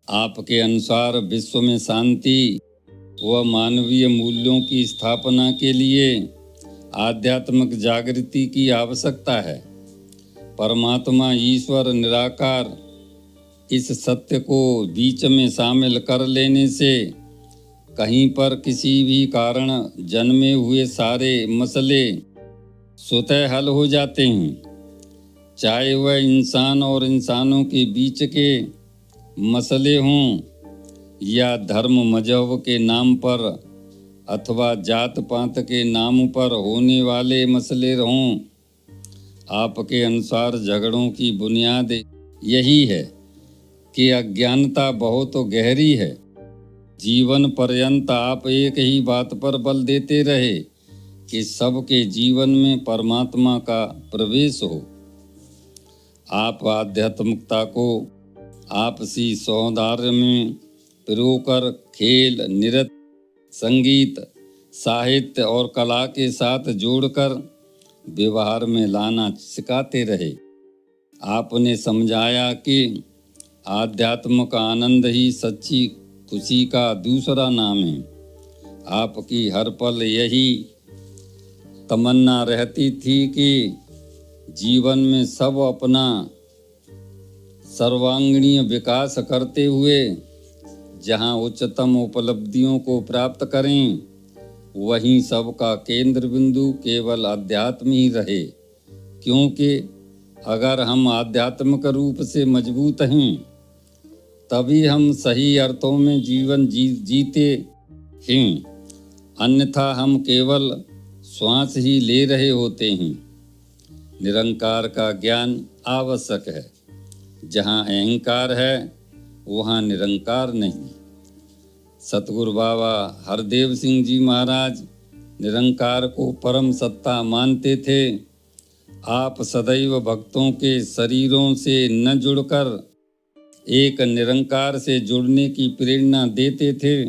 आपके अनुसार विश्व में शांति व मानवीय मूल्यों की स्थापना के लिए आध्यात्मिक जागृति की आवश्यकता है। परमात्मा ईश्वर निराकार इस सत्य को बीच में शामिल कर लेने से कहीं पर किसी भी कारण जन्मे हुए सारे मसले स्वतः हल हो जाते हैं, चाहे वह इंसान और इंसानों के बीच के मसले हों या धर्म मजहब के नाम पर अथवा जात पात के नाम पर होने वाले मसले हों। आपके अनुसार झगड़ों की बुनियाद यही है कि अज्ञानता बहुत गहरी है। जीवन पर्यंत आप एक ही बात पर बल देते रहे कि सबके जीवन में परमात्मा का प्रवेश हो। आप आध्यात्मिकता को आपसी सौहार्द में पिरोकर खेल, नृत्य, संगीत, साहित्य और कला के साथ जोड़कर व्यवहार में लाना सिखाते रहे। आपने समझाया कि आध्यात्म का आनंद ही सच्ची खुशी का दूसरा नाम है। आपकी हर पल यही तमन्ना रहती थी कि जीवन में सब अपना सर्वांगीण विकास करते हुए जहां उच्चतम उपलब्धियों को प्राप्त करें, वहीं सबका केंद्र बिंदु केवल अध्यात्म ही रहे। क्योंकि अगर हम आध्यात्मिक रूप से मजबूत हैं, तभी हम सही अर्थों में जीवन जीते हैं, अन्यथा हम केवल श्वास ही ले रहे होते हैं। निरंकार का ज्ञान आवश्यक है। जहाँ अहंकार है वहाँ निरंकार नहीं। सतगुरु बाबा हरदेव सिंह जी महाराज निरंकार को परम सत्ता मानते थे। आप सदैव भक्तों के शरीरों से न जुड़कर एक निरंकार से जुड़ने की प्रेरणा देते थे।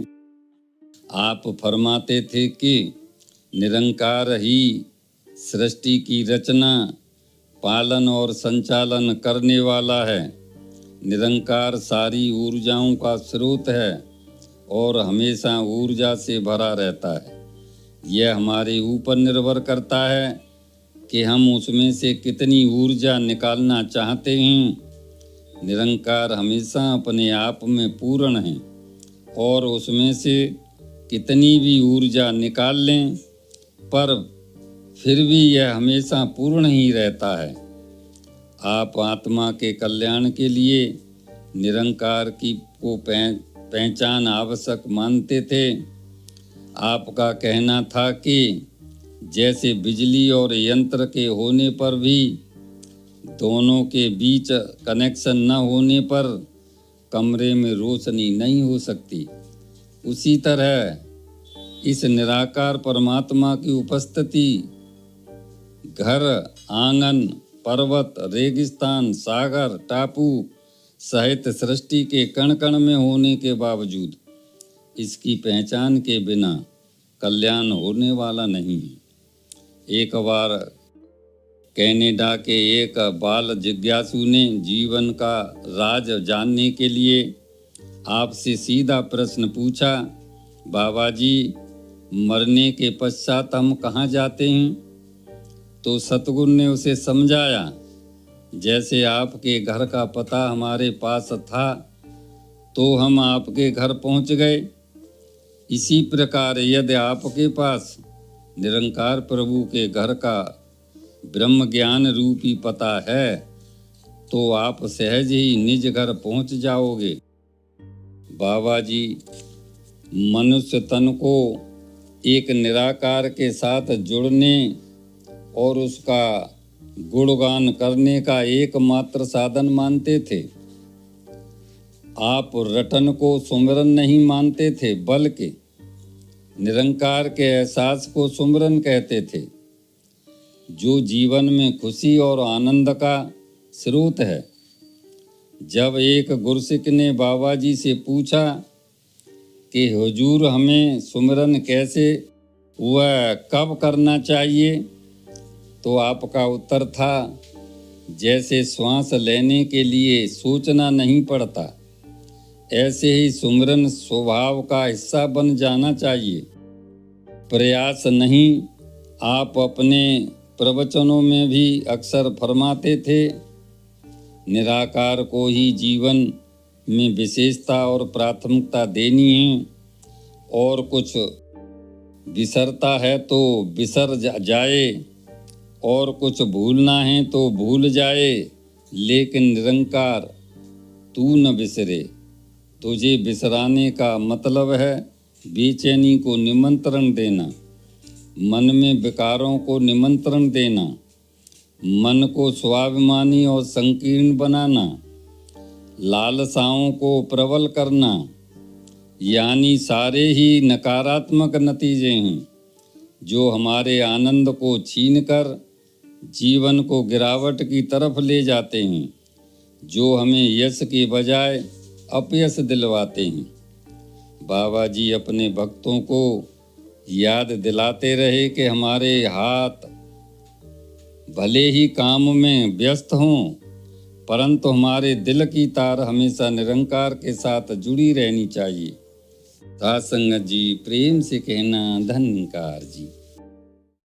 आप फरमाते थे कि निरंकार ही सृष्टि की रचना, पालन और संचालन करने वाला है। निरंकार सारी ऊर्जाओं का स्रोत है और हमेशा ऊर्जा से भरा रहता है। यह हमारे ऊपर निर्भर करता है कि हम उसमें से कितनी ऊर्जा निकालना चाहते हैं। निरंकार हमेशा अपने आप में पूर्ण है और उसमें से कितनी भी ऊर्जा निकाल लें, पर फिर भी यह हमेशा पूर्ण ही रहता है। आप आत्मा के कल्याण के लिए निरंकार की को पहचान आवश्यक मानते थे। आपका कहना था कि जैसे बिजली और यंत्र के होने पर भी दोनों के बीच कनेक्शन न होने पर कमरे में रोशनी नहीं हो सकती, उसी तरह इस निराकार परमात्मा की उपस्थिति घर, आंगन, पर्वत, रेगिस्तान, सागर, टापू सहित सृष्टि के कण कण में होने के बावजूद इसकी पहचान के बिना कल्याण होने वाला नहीं है। एक बार कनाडा के एक बाल जिज्ञासु ने जीवन का राज जानने के लिए आपसे सीधा प्रश्न पूछा, बाबा जी, मरने के पश्चात हम कहाँ जाते हैं? तो सतगुरु ने उसे समझाया, जैसे आपके घर का पता हमारे पास था तो हम आपके घर पहुंच गए, इसी प्रकार यदि आपके पास निरंकार प्रभु के घर का ब्रह्म ज्ञान रूपी पता है तो आप सहज ही निज घर पहुंच जाओगे। बाबा जी, मनुष्य तन को एक निराकार के साथ जुड़ने और उसका गुणगान करने का एकमात्र साधन मानते थे। आप रटन को सुमिरन नहीं मानते थे, बल्कि निरंकार के एहसास को सुमिरन कहते थे, जो जीवन में खुशी और आनंद का स्रोत है। जब एक गुरसिक ने बाबा जी से पूछा कि हुजूर, हमें सुमिरन कैसे व कब करना चाहिए, तो आपका उत्तर था, जैसे श्वास लेने के लिए सोचना नहीं पड़ता, ऐसे ही सुमिरन स्वभाव का हिस्सा बन जाना चाहिए। प्रयास नहीं, आप अपने प्रवचनों में भी अक्सर फरमाते थे, निराकार को ही जीवन में विशेषता और प्राथमिकता देनी है, और कुछ बिसरता है तो बिसर जाए, और कुछ भूलना है तो भूल जाए, लेकिन निरंकार तू न बिसरे। तुझे बिसराने का मतलब है बेचैनी को निमंत्रण देना, मन में विकारों को निमंत्रण देना, मन को स्वाभिमानी और संकीर्ण बनाना, लालसाओं को प्रबल करना, यानी सारे ही नकारात्मक नतीजे हैं जो हमारे आनंद को छीनकर जीवन को गिरावट की तरफ ले जाते हैं, जो हमें यश के बजाय अपयश दिलवाते हैं। बाबा जी अपने भक्तों को याद दिलाते रहे कि हमारे हाथ भले ही काम में व्यस्त हों, परंतु हमारे दिल की तार हमेशा निरंकार के साथ जुड़ी रहनी चाहिए। साथ संगत जी, प्रेम से कहना धन्यकार जी।